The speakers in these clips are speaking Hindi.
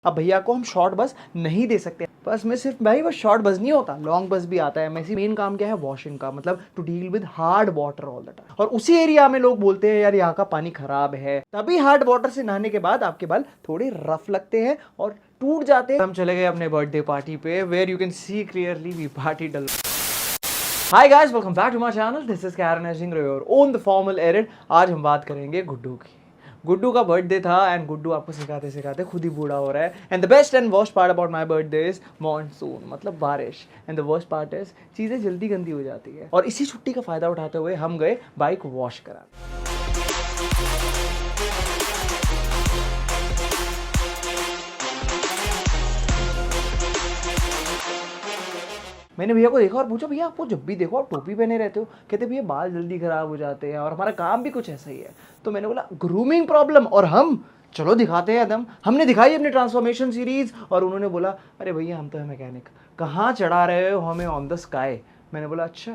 अब भैया को हम शॉर्ट बस नहीं दे सकते। बस में सिर्फ भाई वो शॉर्ट बस नहीं होता, लॉन्ग बस भी आता है। मेसी मेन काम क्या है? वॉशिंग का, मतलब to deal with hard water all the time. और उसी एरिया में लोग बोलते हैं यार यहाँ का पानी खराब है, तभी हार्ड वाटर से नहाने के बाद आपके बाल थोड़े रफ लगते हैं और टूट जाते हैं। हम चले गए अपने बर्थडे पार्टी पे, where you can see clearly we party dull. Hi guys, welcome back to my channel. This is Karen aging your own the formal edit. आज हम बात करेंगे गुड्डू की। गुड्डू का बर्थडे था एंड गुड्डू आपको सिखाते सिखाते खुद ही बूढ़ा हो रहा है। And the best and worst part about my birthday is monsoon, मतलब बारिश। And the worst part is चीज़ें जल्दी गंदी हो जाती है। और इसी छुट्टी का फ़ायदा उठाते हुए हम गए बाइक वॉश कराने। मैंने भैया को देखा और पूछा, भैया आपको जब भी देखो आप टोपी पहने रहते हो। कहते भैया बाल जल्दी खराब हो जाते हैं और हमारा काम भी कुछ ऐसा ही है। तो मैंने बोला ग्रूमिंग प्रॉब्लम, और हम चलो दिखाते हैं दम। हमने दिखाई अपनी ट्रांसफॉर्मेशन सीरीज और उन्होंने बोला अरे भैया हम तो है मैकेनिक, कहाँ चढ़ा रहे हो हमें ऑन द स्काई। मैंने बोला अच्छा,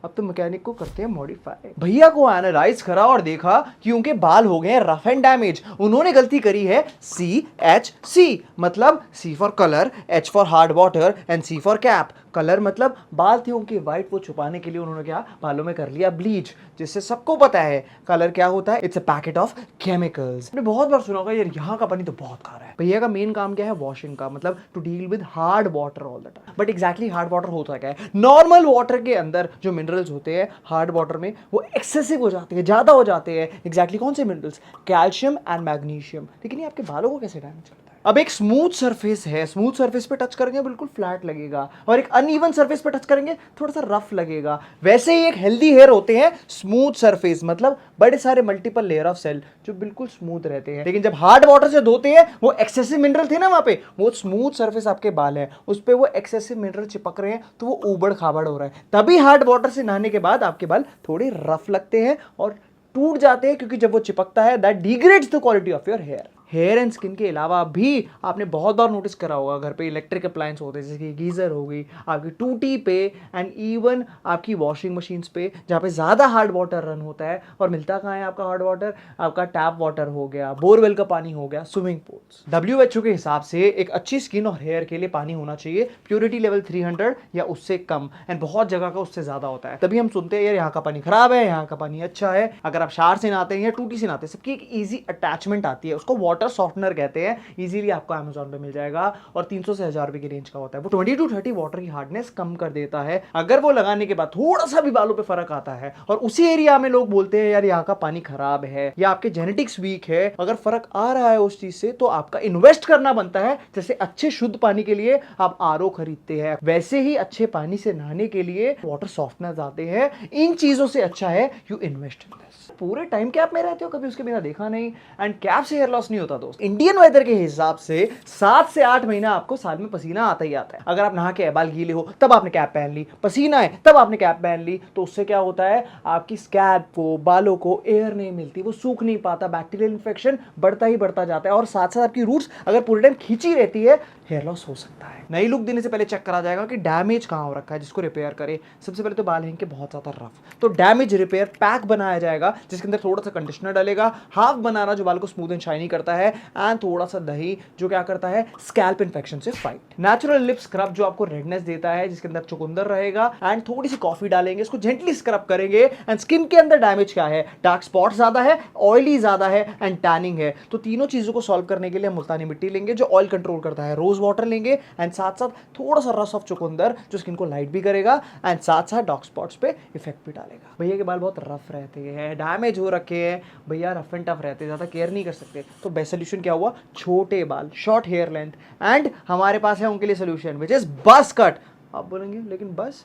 अब तो मैकेनिक को करते हैं मॉडिफाई। भैया को एनालाइज करा और देखा कि उनके बाल हो गए रफ एंड डैमेज। उन्होंने गलती करी है CHC, मतलब C for colour, H for hard water and C for cap. Colour मतलब बाल थे उनके वाइट, वो छुपाने के लिए उन्होंने क्या बालों में कर लिया ब्लीच, जिससे सबको पता है कलर क्या होता है, it's a packet of chemicals. मैंने बहुत बार सुना होगा यार यहाँ का पानी तो बहुत खारा है। भैया का मेन काम क्या है? वॉशिंग का, मतलब to deal with hard water all the time. But exactly hard water होता क्या है? नॉर्मल वाटर के अंदर जो मिनरल्स होते हैं हार्ड वाटर में वो एक्सेसिव हो जाते हैं, ज्यादा हो जाते हैं। एग्जैक्टली कौन से मिनरल्स? Calcium and magnesium. लेकिन ये आपके बालों को कैसे डैमेज करता है? अब एक स्मूथ सरफेस है, स्मूथ सरफेस पे टच करेंगे बिल्कुल फ्लैट लगेगा, और एक अनइवन सरफेस पे टच करेंगे थोड़ा सा रफ लगेगा। वैसे ही एक हेल्दी हेयर होते हैं स्मूथ सरफेस, मतलब बड़े सारे मल्टीपल लेयर ऑफ सेल जो बिल्कुल स्मूथ रहते हैं। लेकिन जब हार्ड वाटर से धोते हैं, वो एक्सेसिव मिनरल थे ना वहां पे, वो स्मूथ सरफेस आपके बाल है उस पर वो एक्सेसिव मिनरल चिपक रहे हैं, तो वो उबड़ खाबड़ हो रहा है। तभी हार्ड वाटर से नहाने के बाद आपके बाल थोड़े रफ लगते हैं और टूट जाते हैं, क्योंकि जब वो चिपकता है that degrades the quality of your hair. Hair and skin के अलावा भी आपने बहुत बार नोटिस करा होगा घर पे इलेक्ट्रिक अप्लायंस होते हैं, जैसे कि गीज़र हो गई, आपकी टूटी पे, एंड इवन आपकी वॉशिंग मशीन्स पे जहाँ पे ज़्यादा हार्ड वाटर रन होता है। और मिलता कहाँ है आपका हार्ड वाटर? आपका टैप वाटर हो गया, बोरवेल का पानी हो गया, स्विमिंग पूल्स। WHO के हिसाब से एक अच्छी स्किन और हेयर के लिए पानी होना चाहिए प्योरिटी लेवल 300 या उससे कम, एंड बहुत जगह का उससे ज़्यादा होता है। तभी हम सुनते हैं यार यहाँ का पानी खराब है, यहाँ का पानी अच्छा है। अगर आप शावर से नहाते हैं या टूटी से नहाते हैं, सबकी एक ईजी अटैचमेंट आती है, उसको वाटर सॉफ्टनर कहते हैं। इजीली आपको अमेज़न पे मिल जाएगा और 300 से 1000 रुपए की रेंज का होता है। वो 20 to 30 वाटर की हार्डनेस कम कर देता है अगर वो लगाने के बाद थोड़ा सा भी बालों पे फर्क आता है। और उसी एरिया में लोग बोलते हैं यार यहाँ का पानी खराब है या आपके जेनेटिक्स वीक है। अगर फर्क आ रहा है उस चीज से तो आपका इन्वेस्ट करना बनता है। जैसे अच्छे शुद्ध पानी के लिए आप RO खरीदते हैं, वैसे ही अच्छे पानी से नहाने के लिए वाटर सॉफ्टनर आते हैं। इन चीजों से अच्छा है यू इन्वेस्ट इन दिस। पूरे टाइम कैप में रहते हो, कभी उसके बिना देखा नहीं, एंड कैप से हेयर लॉस नहीं होता दोस्त। इंडियन वेदर के हिसाब से 7 से 8 महीना आपको साल में पसीना आता ही आता है। अगर आप नहा के बाल गीले हो तब आपने कैप पहन ली, पसीना है तब आपने कैप पहन ली, तो उससे क्या होता है? आपकी स्कैल्प को, बालों को एयर नहीं मिलती, वो सूख नहीं पाता, बैक्टीरियल इन्फेक्शन बढ़ता ही बढ़ता जाता है। और साथ साथ आपकी रूट्स अगर पूरे टाइम खींची रहती है, हेयर लॉस हो सकता है। नई लुक देने से पहले चेक करा जाएगा कि डैमेज कहाँ हो रखा है, जिसको रिपेयर करे। सबसे पहले तो बाल हैं कि बहुत ज़्यादा रफ, तो डैमेज रिपेयर पैक बनाया जाएगा, जिसके अंदर थोड़ा सा कंडीशनर डालेगा, हाफ बनाना जो बाल को स्मूथ एंड शाइनी करता है, एंड थोड़ा सा दही जो क्या करता है? स्कैल्प इन्फेक्शन से फाइट। नेचुरल लिप स्क्रब जो आपको रेडनेस देता है, जिसके अंदर चुकंदर रहेगा, एंड थोड़ी सी कॉफी डालेंगे, इसको जेंटली स्क्रब करेंगे। एंड स्किन के अंदर डैमेज क्या है? डार्क स्पॉट ज्यादा है, ऑयली ज्यादा है, एंड टैनिंग है। तो तीनों चीजों को सॉल्व करने के लिए हम मुल्तानी मिट्टी लेंगे जो ऑयल कंट्रोल करता है, रोज वाटर लेंगे, एंड साथ साथ थोड़ा सा रस ऑफ चुकंदर जो स्किन को लाइट भी करेगा, एंड साथ साथ डार्क स्पॉट्स पे इफेक्ट भी डालेगा। भैया के बाल बहुत रफ रहते हैं, डैमेज हो रखे हैं, भैया रफ एंड टफ रहते हैं, ज़्यादा केयर नहीं कर सकते। तो बेस्ट सोल्यूशन क्या हुआ? छोटे बाल, शॉर्ट हेयर लेंथ, एंड हमारे पास है उनके लिए सोल्यूशन विच इज बस कट। आप बोलेंगे लेकिन बस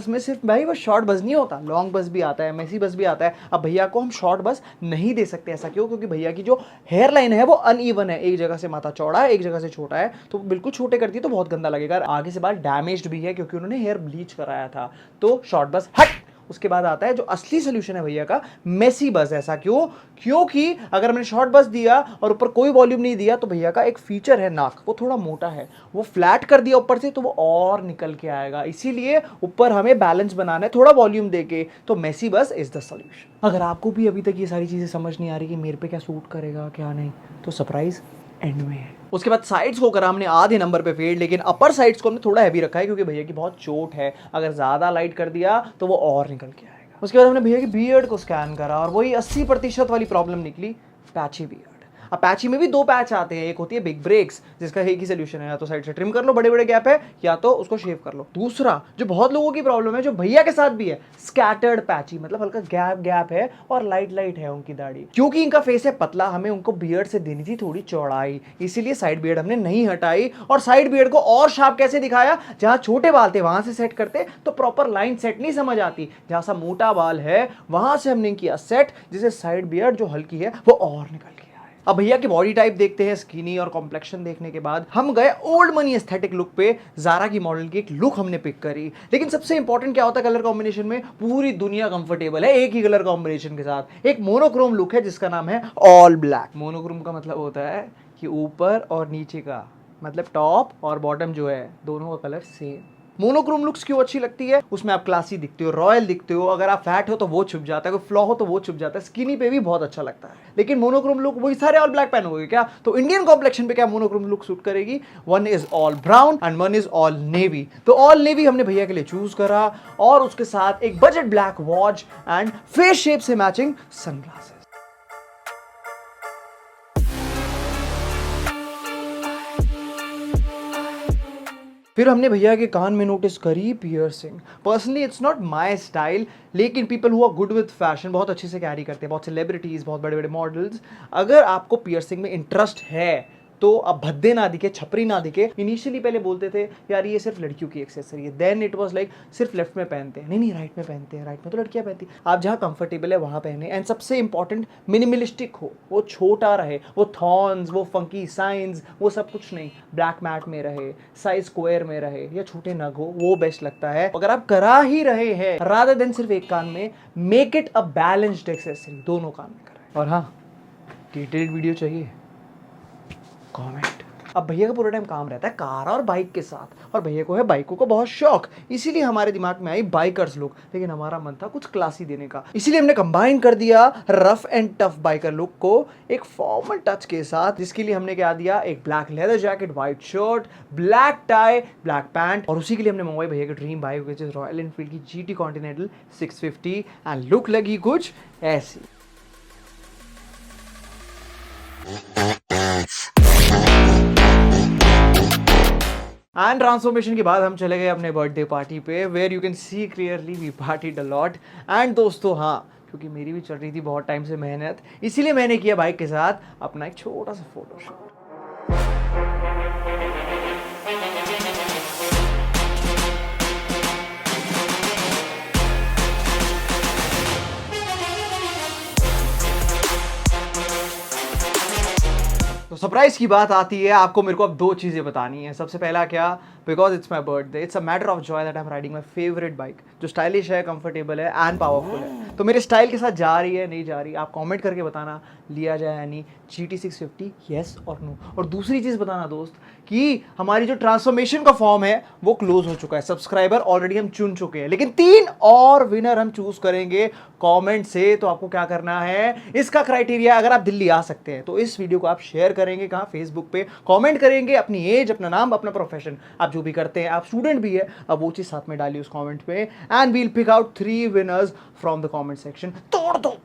में सिर्फ भाई वो शॉर्ट बस नहीं होता, लॉन्ग बस भी आता है, मेसी बस भी आता है। अब भैया को हम शॉर्ट बस नहीं दे सकते। ऐसा क्यों? क्योंकि भैया की जो हेयर लाइन है वो अनइवन है, एक जगह से माथा चौड़ा है, एक जगह से छोटा है, तो बिल्कुल छोटे करती है तो बहुत गंदा लगेगा। आगे से बाल डैमेज्ड भी है क्योंकि उन्होंने हेयर ब्लीच कराया था, तो शॉर्ट बस हट। उसके बाद आता है जो असली सोल्यूशन है भैया का, मेसी बस। ऐसा क्यों? क्योंकि अगर मैंने शॉर्ट बस दिया और ऊपर कोई वॉल्यूम नहीं दिया, तो भैया का एक फीचर है नाक, वो थोड़ा मोटा है, वो फ्लैट कर दिया ऊपर से तो वो और निकल के आएगा। इसीलिए ऊपर हमें बैलेंस बनाना है थोड़ा वॉल्यूम देके, तो मेसी बस इज द सोल्यूशन। अगर आपको भी अभी तक ये सारी चीजें समझ नहीं आ रही कि मेरे पे क्या सूट करेगा क्या नहीं, तो सरप्राइज एंड में है। उसके बाद साइड्स को करा हमने आधे नंबर पे फेड, लेकिन अपर साइड्स को हमने थोड़ा हैवी रखा है क्योंकि भैया की बहुत चोट है, अगर ज़्यादा लाइट कर दिया तो वो और निकल के आएगा। उसके बाद हमने भैया की बियर्ड को स्कैन करा और वही 80% वाली प्रॉब्लम निकली, पैची बियर्ड। अब पैची में भी दो पैच आते हैं, एक होती है बिग ब्रेक्स जिसका एक ही सोल्यूशन है, या तो साइड से ट्रिम कर लो बड़े बड़े गैप है, या तो उसको शेव कर लो। दूसरा जो बहुत लोगों की प्रॉब्लम है, जो भैया के साथ भी है, स्कैटर्ड पैची, मतलब हल्का गैप गैप है और लाइट लाइट है उनकी दाढ़ी। क्योंकि इनका फेस है पतला, हमें उनको बियर्ड से देनी थी थोड़ी चौड़ाई, इसीलिए साइड बियर्ड हमने नहीं हटाई। और साइड बियर्ड को और शार्प कैसे दिखाया, जहां छोटे बाल थे वहां से सेट करते तो प्रॉपर लाइन सेट नहीं समझ आती, जहां सा मोटा बाल है वहां से हमने किया सेट, जिससे साइड बियर्ड जो हल्की है वो और निकल गई। अब भैया की बॉडी टाइप देखते हैं, स्किनी और कॉम्प्लेक्शन देखने के बाद हम गए ओल्ड मनी एस्थेटिक लुक पे। ज़ारा की मॉडल की एक लुक हमने पिक करी, लेकिन सबसे इंपॉर्टेंट क्या होता है कलर कॉम्बिनेशन में, पूरी दुनिया कंफर्टेबल है एक ही कलर कॉम्बिनेशन के साथ। एक मोनोक्रोम लुक है जिसका नाम है ऑल ब्लैक। मोनोक्रोम का मतलब होता है कि ऊपर और नीचे का, मतलब टॉप और बॉटम जो है दोनों का कलर सेम। मोनोक्रोम लुक्स क्यों अच्छी लगती है, उसमें आप क्लासी दिखते हो, रॉयल दिखते हो, अगर आप फैट हो तो वो छुप जाता है, कोई फ्लॉ हो तो वो छुप जाता है, स्किनी पे भी बहुत अच्छा लगता है। लेकिन मोनोक्रोम लुक वही सारे ऑल ब्लैक पहनोगे क्या, तो इंडियन कॉम्प्लेक्शन पे क्या मोनोक्रोम लुक सूट करेगी, one is all brown and one is all navy. तो ऑल नेवी हमने भैया के लिए चूज करा और उसके साथ एक budget black watch and face shape से मैचिंग सनग्लासेस। फिर हमने भैया के कान में नोटिस करी piercing. Personally it's not my style, लेकिन people who are good with fashion बहुत अच्छे से कैरी करते हैं, बहुत सेलिब्रिटीज़, बहुत बड़े बड़े मॉडल्स। अगर आपको पियर्सिंग में इंटरेस्ट है तो अब भद्दे ना दिखे, छपरी ना दिखे। इनिशियली पहले बोलते थे यार ये सिर्फ लड़कियों की एक्सेसरी है, देन इट वाज लाइक सिर्फ लेफ्ट में पहनते हैं, नहीं राइट में पहनते हैं, राइट में तो लड़कियां पहनती। आप जहाँ कंफर्टेबल है वहाँ पहने, एंड सबसे इंपॉर्टेंट मिनिमलिस्टिक हो, वो छोटा रहे, वो थॉर्न्स, वो फंकी साइंस, वो सब कुछ नहीं, ब्लैक मैट में रहे, साइज स्क्वायर में रहे या छोटे नग हो, वो बेस्ट लगता है। अगर आप करा ही रहे हैं रादर देन सिर्फ एक कान में, make it a balanced accessory, दोनों कान में कराए। और हाँ, डिटेल्ड वीडियो चाहिए कमेंट। अब भैया का पूरा टाइम काम रहता है कार और बाइक के साथ, और भैया को है बाइकों का बहुत शौक, इसीलिए हमारे दिमाग में आई बाइकर्स लुक, लेकिन हमारा मन था कुछ क्लासी देने का, इसीलिए हमने कंबाइन कर दिया rough and tough biker look को एक फॉर्मल टच के साथ, जिसके लिए हमने क्या दिया, एक black leather jacket, white shirt, black tie, black pant, और उसी के लिए हमने मंगवाई भैया की dream bike which is royal Enfield की GT कॉन्टिनेंटल 650, एंड लुक लगी कुछ ऐसी। एंड ट्रांसफॉर्मेशन के बाद हम चले गए अपने बर्थडे पार्टी पे, where you can see clearly we partied a lot. And दोस्तों हाँ, क्योंकि मेरी भी चल रही थी बहुत टाइम से मेहनत, इसीलिए मैंने किया बाइक के साथ अपना एक छोटा सा फोटोशूट। तो सरप्राइज की बात आती है, आपको मेरे को अब दो चीज़ें बतानी है। सबसे पहला क्या, because it's my birthday, it's a matter of Joy that I am riding my favourite bike, जो स्टाइलिश है, कंफर्टेबल है एंड पावरफुल है। तो मेरे स्टाइल के साथ जा रही है नहीं जा रही, आप कमेंट करके बताना लिया जाए यानी GT 650, येस और नो। और दूसरी चीज़ बताना दोस्त कि हमारी जो ट्रांसफॉर्मेशन का फॉर्म है वो क्लोज हो चुका है, सब्सक्राइबर ऑलरेडी हम चुन चुके हैं, लेकिन 3 और विनर हम चूज करेंगे कमेंट से। तो आपको क्या करना है, इसका क्राइटेरिया, अगर आप दिल्ली आ सकते हैं तो इस वीडियो को आप शेयर करेंगे कहाँ, फेसबुक पे, कमेंट करेंगे अपनी एज, अपना नाम, अपना प्रोफेशन, आप जो भी करते हैं, आप स्टूडेंट भी है, अब वो चीज़ साथ में डालिए उस कमेंट पे, and we'll pick out 3 winners from the comment section. तोड़ दो